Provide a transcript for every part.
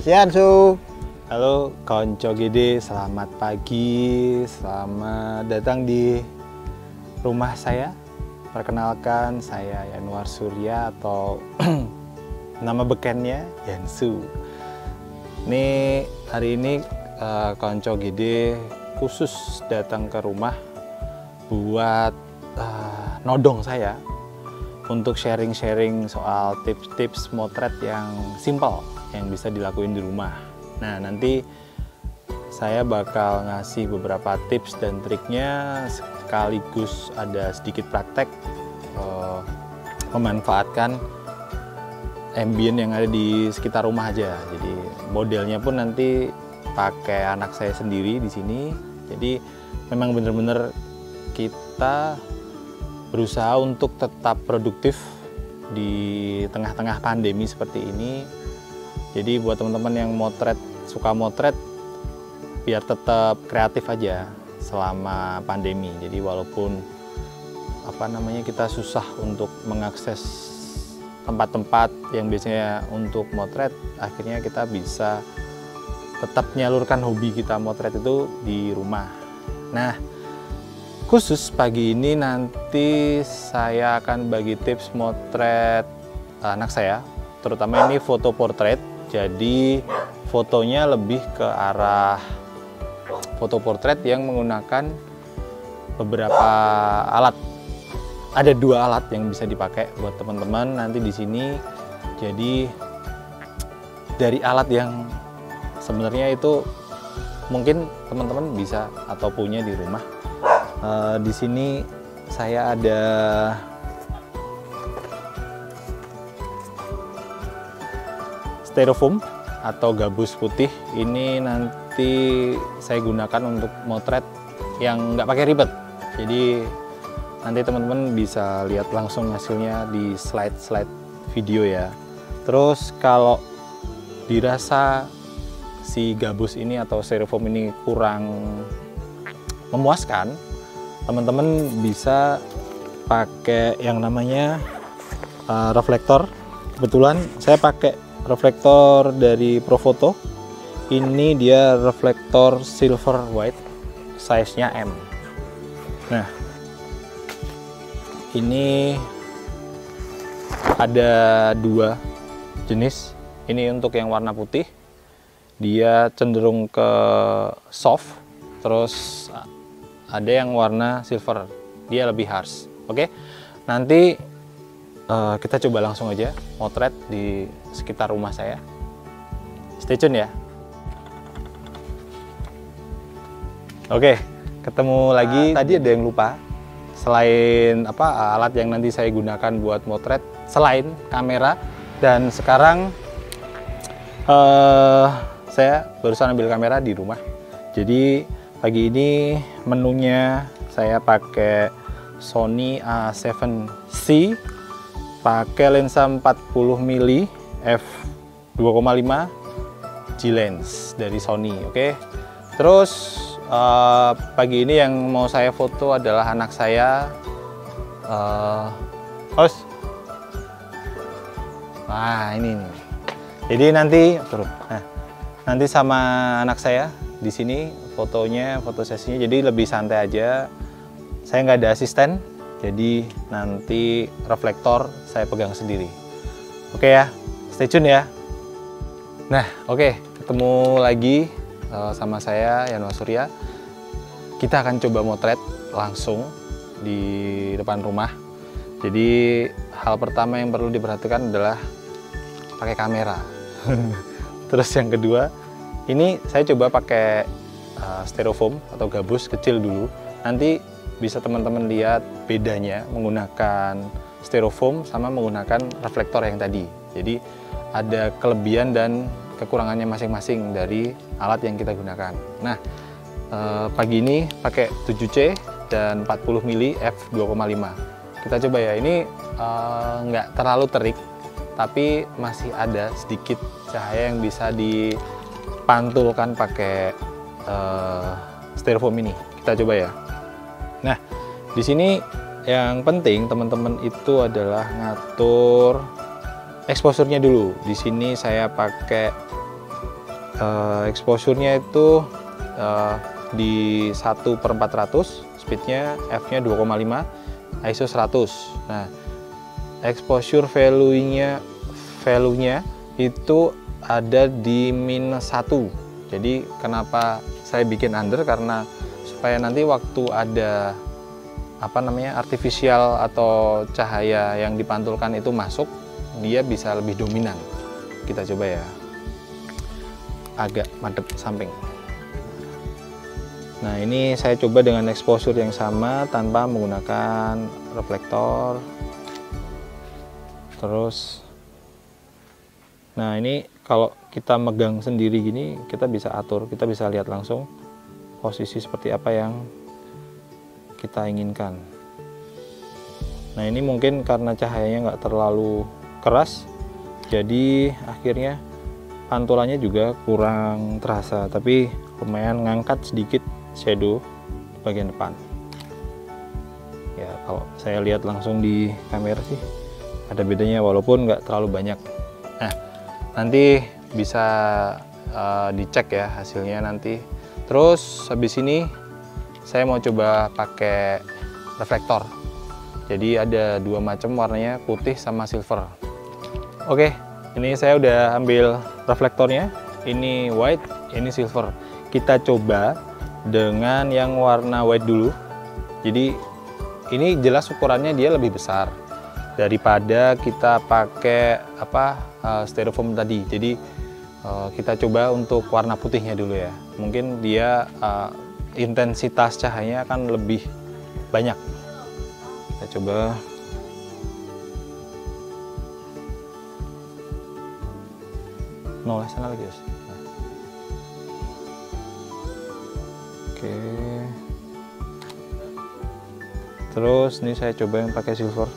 Siansu. Halo konco gede, selamat pagi, selamat datang di rumah saya. Perkenalkan, saya Yanuar Surya atau nama bekennya Yansu. Ini hari ini konco gede khusus datang ke rumah buat nodong saya untuk sharing-sharing soal tips-tips motret yang simple yang bisa dilakuin di rumah. Nah, nanti saya bakal ngasih beberapa tips dan triknya sekaligus ada sedikit praktek memanfaatkan ambient yang ada di sekitar rumah aja. Jadi modelnya pun nanti pakai anak saya sendiri di sini. Jadi memang benar-benar kita berusaha untuk tetap produktif di tengah-tengah pandemi seperti ini. Jadi buat teman-teman yang suka motret, biar tetap kreatif aja selama pandemi. Jadi walaupun kita susah untuk mengakses tempat-tempat yang biasanya untuk motret, akhirnya kita bisa tetap menyalurkan hobi kita motret itu di rumah. Nah, khusus pagi ini nanti saya akan bagi tips motret anak saya, terutama ini foto portrait. Jadi fotonya lebih ke arah foto portrait yang menggunakan beberapa alat. Ada 2 alat yang bisa dipakai buat teman-teman nanti di sini. Jadi dari alat yang sebenarnya itu mungkin teman-teman bisa atau punya di rumah. Di sini saya ada styrofoam atau gabus putih. Ini nanti saya gunakan untuk motret yang nggak pakai ribet. Jadi nanti teman-teman bisa lihat langsung hasilnya di slide video ya. Terus kalau dirasa si gabus ini atau styrofoam ini kurang memuaskan, teman-teman bisa pakai yang namanya reflektor. Kebetulan saya pakai reflektor dari Profoto. Ini dia reflektor silver white, size-nya M. Nah, ini ada 2 jenis. Ini untuk yang warna putih, dia cenderung ke soft. Terus ada yang warna silver, dia lebih harsh. Oke, nanti kita coba langsung aja motret di sekitar rumah saya. Stay tune ya. Oke, ketemu lagi. Tadi ada yang lupa, selain alat yang nanti saya gunakan buat motret, selain kamera, dan sekarang saya barusan ambil kamera di rumah. Jadi pagi ini menunya saya pakai Sony A7C, pakai lensa 40 mm f2,5 G-Lens dari Sony. Oke. Terus pagi ini yang mau saya foto adalah anak saya. Nah, ini nih. Jadi nanti turun. Nah, nanti sama anak saya di sini fotonya, foto sesinya, jadi lebih santai aja. Saya nggak ada asisten, jadi nanti reflektor saya pegang sendiri. Oke ya, stay tune ya. Nah, oke, ketemu lagi sama saya Yanuar Surya. Kita akan coba motret langsung di depan rumah. Jadi hal pertama yang perlu diperhatikan adalah pakai kamera. Terus yang kedua, ini saya coba pakai styrofoam atau gabus kecil dulu. Nanti bisa teman-teman lihat bedanya menggunakan styrofoam sama menggunakan reflektor yang tadi. Jadi ada kelebihan dan kekurangannya masing-masing dari alat yang kita gunakan. Nah, pagi ini pakai 7C dan 40 mm f2,5. Kita coba ya. Ini nggak terlalu terik, tapi masih ada sedikit cahaya yang bisa dipantulkan pakai styrofoam ini. Kita coba ya. Nah, di sini yang penting teman-teman itu adalah ngatur exposure-nya dulu. Di sini saya pakai exposure-nya itu di 1/400, speednya f-nya 2,5, ISO 100. Nah, exposure value-nya itu ada di -1. Jadi kenapa saya bikin under, karena supaya nanti waktu ada artifisial atau cahaya yang dipantulkan itu masuk, dia bisa lebih dominan. Kita coba ya, agak madep samping. Nah, ini saya coba dengan exposure yang sama tanpa menggunakan reflektor. Terus, nah ini kalau kita megang sendiri gini, kita bisa atur, kita bisa lihat langsung posisi seperti apa yang kita inginkan. Nah, ini mungkin karena cahayanya nggak terlalu keras, jadi akhirnya pantulannya juga kurang terasa, tapi lumayan ngangkat sedikit shadow di bagian depan. Ya, kalau saya lihat langsung di kamera sih ada bedanya, walaupun nggak terlalu banyak. Nah, nanti bisa dicek ya hasilnya nanti. Terus habis ini saya mau coba pakai reflektor. Jadi ada dua macam warnanya, putih sama silver. Oke, ini saya udah ambil reflektornya. Ini white, ini silver. Kita coba dengan yang warna white dulu. Jadi ini jelas ukurannya dia lebih besar daripada kita pakai styrofoam tadi. Jadi kita coba untuk warna putihnya dulu ya. Mungkin dia intensitas cahayanya akan lebih banyak. Kita coba. Nol sana lagi, guys. Nah. Oke. Terus ini saya coba yang pakai silver.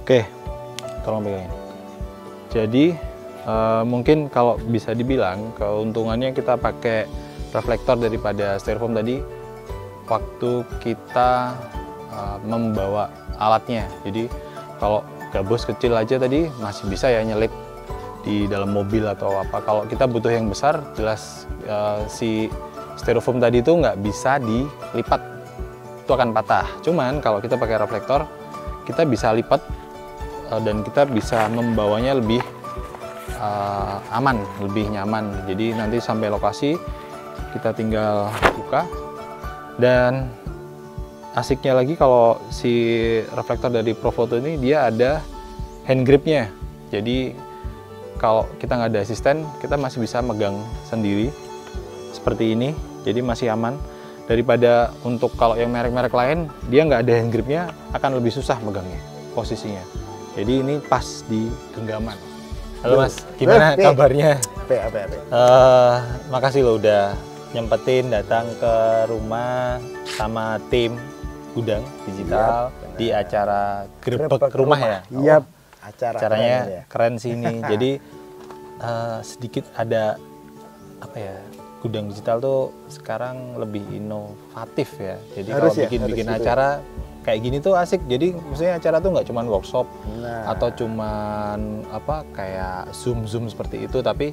Oke, tolong pegangin. Jadi mungkin kalau bisa dibilang keuntungannya kita pakai reflektor daripada styrofoam tadi, waktu kita membawa alatnya. Jadi kalau gabus kecil aja tadi masih bisa ya nyelip di dalam mobil atau apa. Kalau kita butuh yang besar, jelas si styrofoam tadi itu nggak bisa dilipat, itu akan patah. Cuman kalau kita pakai reflektor, kita bisa lipat dan kita bisa membawanya lebih aman, lebih nyaman. Jadi nanti sampai lokasi kita tinggal buka. Dan asiknya lagi kalau si reflektor dari Profoto ini dia ada hand gripnya. Jadi kalau kita nggak ada asisten, kita masih bisa megang sendiri seperti ini. Jadi masih aman daripada untuk kalau yang merek-merek lain dia nggak ada hand gripnya, akan lebih susah megangnya posisinya. Jadi ini pas di genggaman. Halo Mas, gimana kabarnya? Makasih lo udah nyempetin datang ke rumah sama tim Gudang Digital di acara Grebek Rumah ya? Iya, acaranya keren sih ini. Jadi sedikit ada apa ya? Gudang Digital tuh sekarang lebih inovatif ya. Jadi kalau bikin acara kayak gini tuh asik. Jadi maksudnya acara tuh nggak cuma workshop atau cuman kayak zoom seperti itu, tapi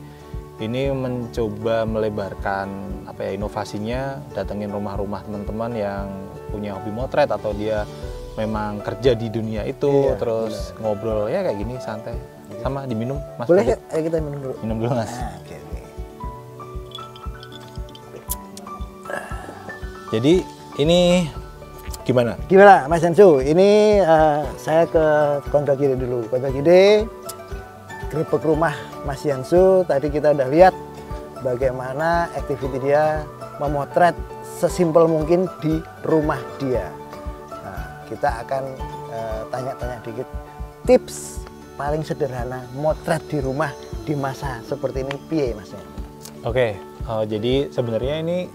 ini mencoba melebarkan inovasinya, datengin rumah-rumah teman-teman yang punya hobi motret atau dia memang kerja di dunia itu, terus ngobrol ya kayak gini santai. Sama diminum Mas. Boleh ya? Ayo kita minum dulu. Minum dulu Mas. Jadi ini gimana Mas Yansu? Ini saya ke kontak kiri dulu. Kontak kiri, Grebek Rumah Mas Yansu. Tadi kita udah lihat bagaimana activity dia memotret sesimpel mungkin di rumah dia. Nah, kita akan tanya-tanya dikit tips paling sederhana motret di rumah di masa seperti ini, piye Mas? Oke, jadi sebenarnya ini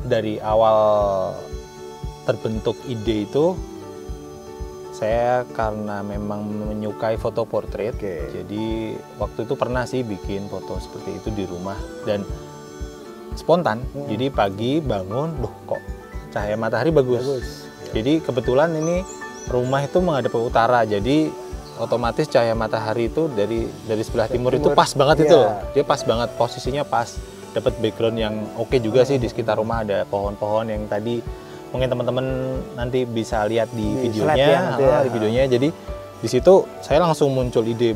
dari awal terbentuk ide itu, saya karena memang menyukai foto portrait, jadi waktu itu pernah sih bikin foto seperti itu di rumah. Dan spontan. Jadi pagi bangun, loh kok cahaya matahari bagus. Jadi kebetulan ini rumah itu menghadap ke utara, jadi otomatis cahaya matahari itu dari sebelah timur itu pas banget itu. Dia pas banget, posisinya pas. Dapat background yang oke juga sih. Di sekitar rumah ada pohon-pohon yang tadi mungkin teman-teman nanti bisa lihat di videonya, di videonya. Jadi di situ saya langsung muncul ide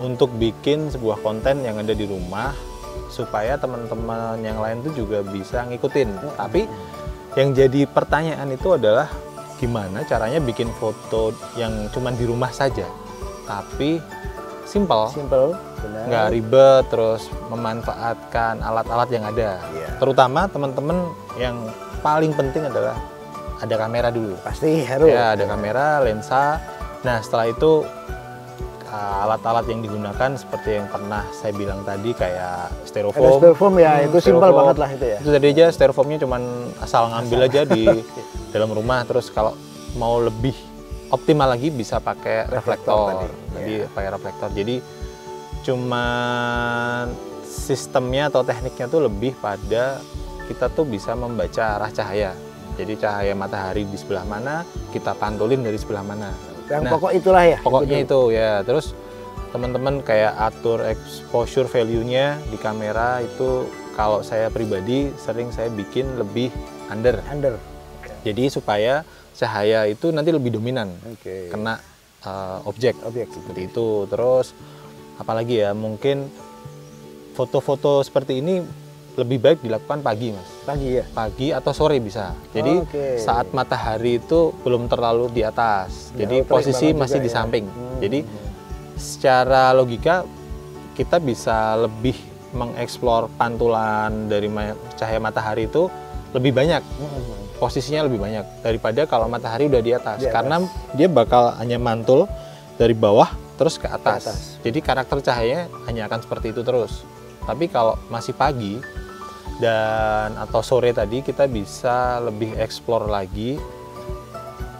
untuk bikin sebuah konten yang ada di rumah supaya teman-teman yang lain tuh juga bisa ngikutin. Tapi yang jadi pertanyaan itu adalah gimana caranya bikin foto yang cuman di rumah saja, tapi simple, nggak ribet, terus memanfaatkan alat-alat yang ada. Terutama teman-teman yang paling penting adalah ada kamera dulu. Pasti harus. Ya, ada kamera, lensa. Nah, setelah itu alat-alat yang digunakan seperti yang pernah saya bilang tadi kayak styrofoam. Ada styrofoam ya, itu simpel banget lah itu ya. Itu tadi aja styrofoamnya cuman asal ngambil aja di dalam rumah. Terus kalau mau lebih optimal lagi bisa pakai reflektor. Jadi pakai reflektor. Jadi cuman sistemnya atau tekniknya tuh lebih pada kita tuh bisa membaca arah cahaya. Jadi cahaya matahari di sebelah mana, kita pantulin dari sebelah mana. Yang pokok itulah ya. Pokoknya itu ya. Terus teman-teman kayak atur exposure value-nya di kamera itu, kalau saya pribadi sering saya bikin lebih under. Jadi supaya cahaya itu nanti lebih dominan, kena objek seperti itu. Terus apalagi ya, mungkin foto-foto seperti ini lebih baik dilakukan pagi, Mas. Pagi ya? Pagi atau sore bisa. Jadi saat matahari itu belum terlalu di atas. Jadi posisi masih di samping. Jadi secara logika kita bisa lebih mengeksplor pantulan dari cahaya matahari itu lebih banyak. Posisinya lebih banyak daripada kalau matahari udah di atas. Karena dia bakal hanya mantul dari bawah terus ke atas. Jadi karakter cahayanya hanya akan seperti itu terus. Tapi kalau masih pagi dan atau sore tadi, kita bisa lebih eksplor lagi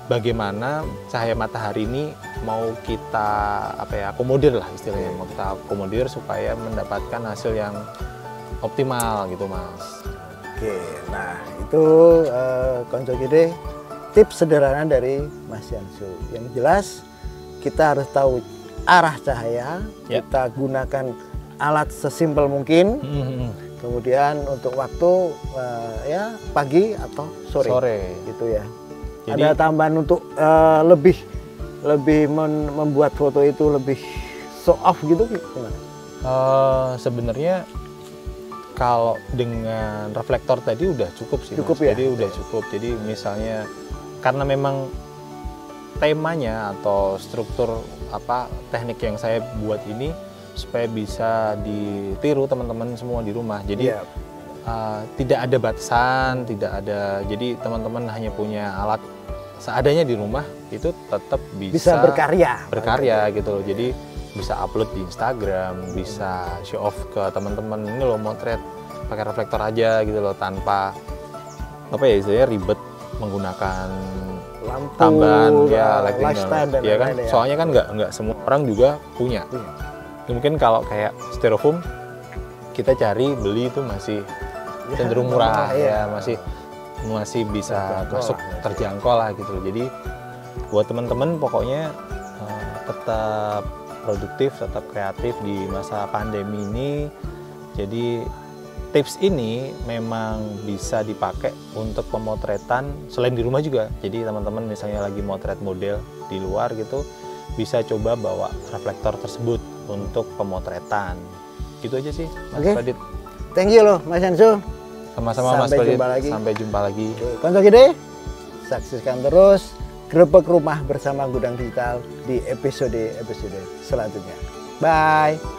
bagaimana cahaya matahari ini mau kita akomodir lah istilahnya, mau kita akomodir supaya mendapatkan hasil yang optimal gitu, Mas. Nah itu Konco Gede, tips sederhana dari Mas Yansu. Yang jelas kita harus tahu arah cahaya, kita gunakan alat sesimpel mungkin. Kemudian untuk waktu ya pagi atau sore. Gitu ya. Jadi, ada tambahan untuk lebih membuat foto itu lebih show off gitu gimana? Sebenarnya kalau dengan reflektor tadi udah cukup sih. Cukup Mas. ya? Jadi udah cukup. Jadi misalnya karena memang temanya atau struktur teknik yang saya buat ini supaya bisa ditiru teman-teman semua di rumah. Jadi tidak ada batasan, tidak ada. Jadi teman-teman hanya punya alat seadanya di rumah, itu tetap bisa berkarya gitu loh. Jadi bisa upload di Instagram, bisa show off ke teman-teman, ini loh motret pakai reflektor aja gitu loh, tanpa istilahnya ribet menggunakan lampu, tambahan ya, lifestyle dan ya kan. lain-lain. Soalnya kan nggak semua orang juga punya. Mungkin kalau kayak styrofoam kita cari beli itu masih cenderung murah ya, masih bisa masuk terjangkau lah gitu loh. Jadi buat teman-teman pokoknya tetap produktif, tetap kreatif di masa pandemi ini. Jadi tips ini memang bisa dipakai untuk pemotretan selain di rumah juga. Jadi teman-teman misalnya lagi motret model di luar gitu, bisa coba bawa reflektor tersebut untuk pemotretan. Gitu aja sih, Mas Pradit. Thank you loh, Mas Yansu. Sama-sama, Mas Pradit. Sampai jumpa lagi. Konco Gede, saksikan terus Grebek Rumah bersama Gudang Digital di episode selanjutnya. Bye.